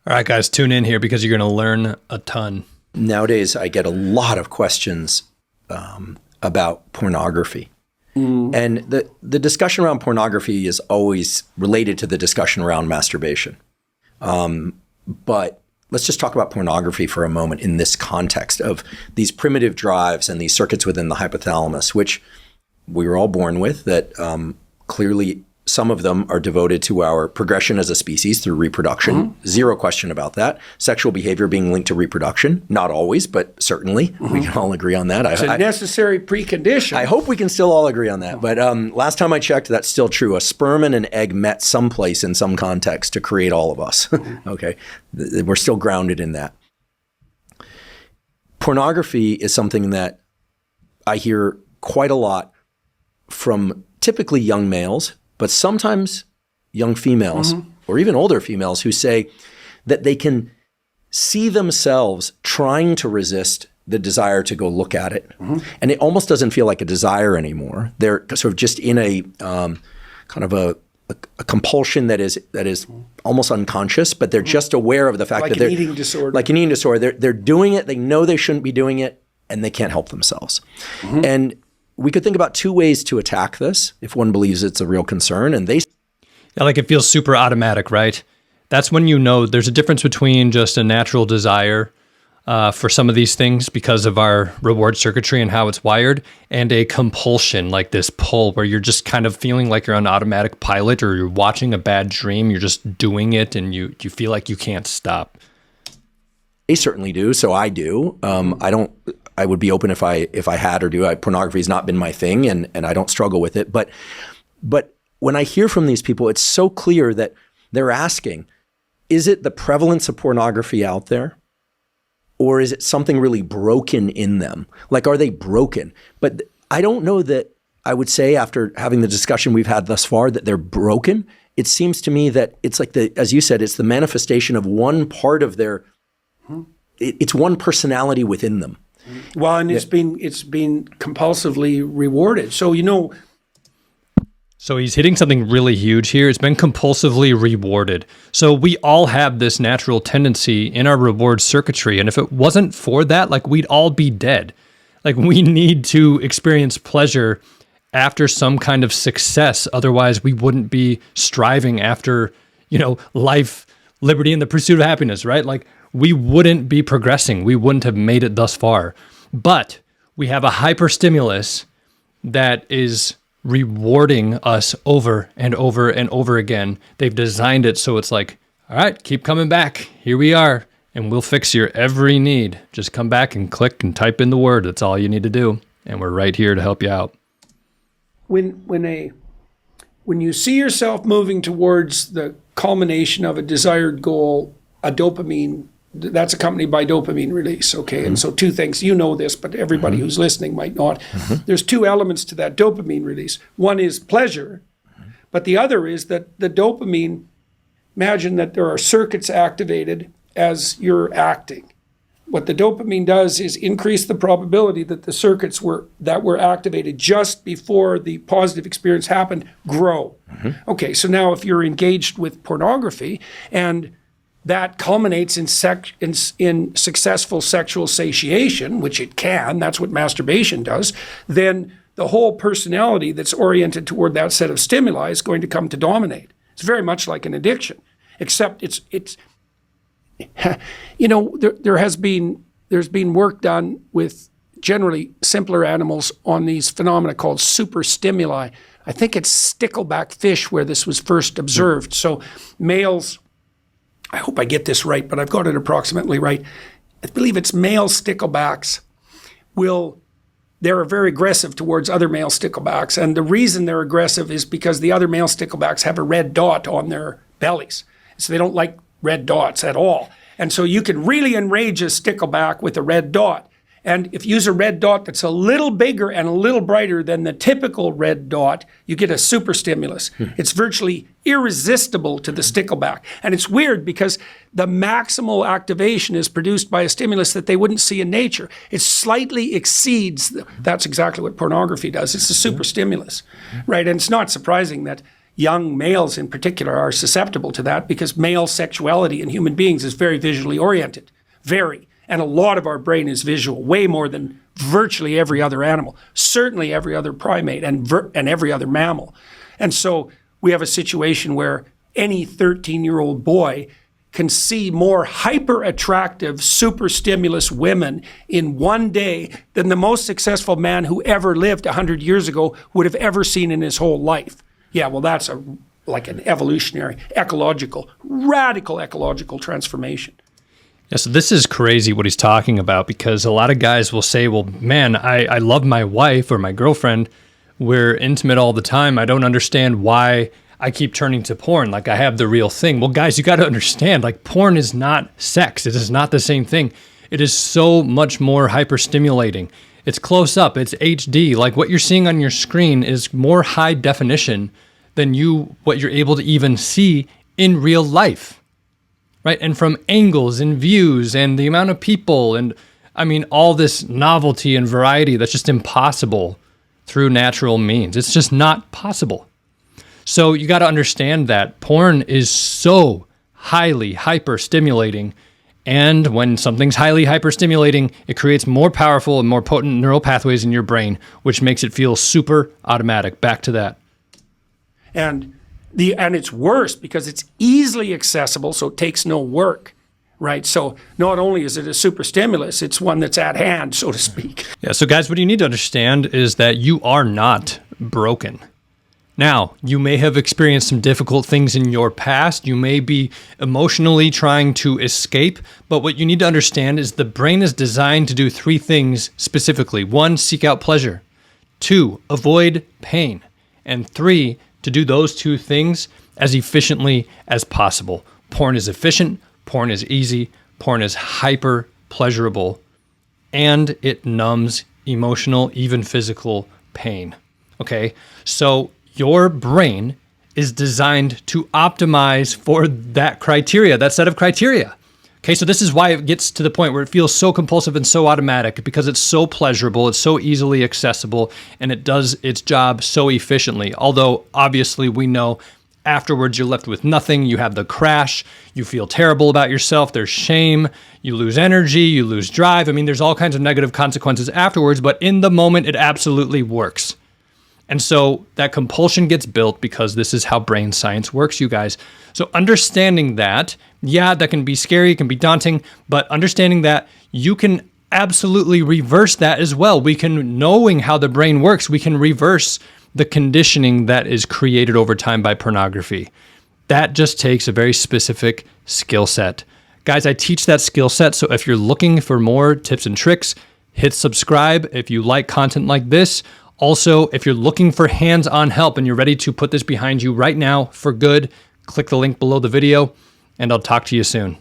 All right, guys, tune in here because you're going to learn a ton. Nowadays, I get a lot of questions about pornography. And the discussion around pornography is always related to the discussion around masturbation. But let's just talk about pornography for a moment in this context of these primitive drives and these circuits within the hypothalamus, which we were all born with, that clearly some of them are devoted to our progression as a species through reproduction. Zero question about that. Sexual behavior being linked to reproduction. Not always, but certainly. We can all agree on that. It's a necessary precondition. I hope we can still all agree on that. But last time I checked, that's still true. A sperm and an egg met someplace in some context to create all of us. Okay? We're still grounded in that. Pornography is something that I hear quite a lot from typically young males, but sometimes young females or even older females who say that they can see themselves trying to resist the desire to go look at it. And it almost doesn't feel like a desire anymore. They're sort of just in a kind of a compulsion that is almost unconscious, but they're just aware of the fact that they're— like an eating disorder. Like an eating disorder. They're doing it. They know they shouldn't be doing it, and they can't help themselves. And we could think about two ways to attack this if one believes it's a real concern. And they— Yeah, like it feels super automatic, right? That's when you know there's a difference between just a natural desire for some of these things because of our reward circuitry and how it's wired, and a compulsion, like this pull where you're just kind of feeling like you're on automatic pilot, or you're watching a bad dream, you're just doing it, and you feel like you can't stop. They certainly do. So I do. I would be open if I had or do. Pornography has not been my thing, and I don't struggle with it. But when I hear from these people, it's so clear that they're asking, is it the prevalence of pornography out there? Or is it something really broken in them? Like, are they broken? But I don't know that I would say, after having the discussion we've had thus far, that they're broken. It seems to me that it's like as you said, it's the manifestation of one part of their— it's one personality within them. Well, and it's been compulsively rewarded. So, So he's hitting something really huge here. It's been compulsively rewarded. So we all have this natural tendency in our reward circuitry. And if it wasn't for that, like, we'd all be dead. Like, we need to experience pleasure after some kind of success. Otherwise, we wouldn't be striving after, life, liberty, and the pursuit of happiness, right? Like, we wouldn't be progressing. We wouldn't have made it thus far. But we have a hyperstimulus that is rewarding us over and over and over again. They've designed it so it's like, all right, keep coming back. Here we are, and we'll fix your every need. Just come back and click and type in the word. That's all you need to do, and we're right here to help you out. When you see yourself moving towards the culmination of a desired goal, a dopamine, that's accompanied by dopamine release, okay? And so two things, this, but everybody who's listening might not. There's two elements to that dopamine release. One is pleasure, but the other is that the dopamine, imagine that there are circuits activated as you're acting. What the dopamine does is increase the probability that the circuits that were activated just before the positive experience happened grow. Okay, so now if you're engaged with pornography and that culminates in successful sexual satiation, which it can, that's what masturbation does, then the whole personality that's oriented toward that set of stimuli is going to come to dominate. It's very much like an addiction, except there's been work done with generally simpler animals on these phenomena called superstimuli. I think it's stickleback fish where this was first observed. So males— I hope I get this right, but I've got it approximately right. I believe it's male sticklebacks they're very aggressive towards other male sticklebacks. And the reason they're aggressive is because the other male sticklebacks have a red dot on their bellies. So they don't like red dots at all. And so you can really enrage a stickleback with a red dot. And if you use a red dot that's a little bigger and a little brighter than the typical red dot, you get a superstimulus. It's virtually irresistible to the stickleback. And it's weird because the maximal activation is produced by a stimulus that they wouldn't see in nature. It slightly exceeds— that's exactly what pornography does. It's a superstimulus, right? And it's not surprising that, young males in particular are susceptible to that because male sexuality in human beings is very visually oriented, very. And a lot of our brain is visual, way more than virtually every other animal, certainly every other primate and every other mammal. And so we have a situation where any 13-year-old boy can see more hyper-attractive, super-stimulus women in one day than the most successful man who ever lived 100 years ago would have ever seen in his whole life. Yeah, well, that's like an evolutionary, radical ecological transformation. Yeah, so this is crazy what he's talking about, because a lot of guys will say, well, man, I love my wife or my girlfriend. We're intimate all the time. I don't understand why I keep turning to porn. Like, I have the real thing. Well, guys, you got to understand, like, porn is not sex. It is not the same thing. It is so much more hyper-stimulating. It's close up. It's HD. Like, what you're seeing on your screen is more high definition than what you're able to even see in real life, right? And from angles and views and the amount of people and, I mean, all this novelty and variety that's just impossible through natural means. It's just not possible. So you got to understand that porn is so highly hyper-stimulating. And when something's highly hyper-stimulating, it creates more powerful and more potent neural pathways in your brain, which makes it feel super automatic. Back to that. And it's worse because it's easily accessible, so it takes no work, right? So not only is it a super stimulus, it's one that's at hand, so to speak. Yeah, so guys, what you need to understand is that you are not broken. Now, you may have experienced some difficult things in your past. You may be emotionally trying to escape, but what you need to understand is the brain is designed to do three things specifically. 1, seek out pleasure. 2, avoid pain. And 3, to do those two things as efficiently as possible. Porn is efficient, porn is easy, porn is hyper pleasurable, and it numbs emotional, even physical pain. Okay, so your brain is designed to optimize for that criteria, that set of criteria. Okay, so this is why it gets to the point where it feels so compulsive and so automatic, because it's so pleasurable, it's so easily accessible, and it does its job so efficiently. Although, obviously, we know afterwards you're left with nothing. You have the crash, you feel terrible about yourself, there's shame, you lose energy, you lose drive. I mean, there's all kinds of negative consequences afterwards, but in the moment, it absolutely works. And so that compulsion gets built because this is how brain science works, you guys. So understanding that, yeah, that can be scary, it can be daunting, but understanding that you can absolutely reverse that as well. Knowing how the brain works, we can reverse the conditioning that is created over time by pornography. That just takes a very specific skill set. Guys, I teach that skill set, so if you're looking for more tips and tricks, hit subscribe if you like content like this. Also, if you're looking for hands-on help and you're ready to put this behind you right now for good, click the link below the video, and I'll talk to you soon.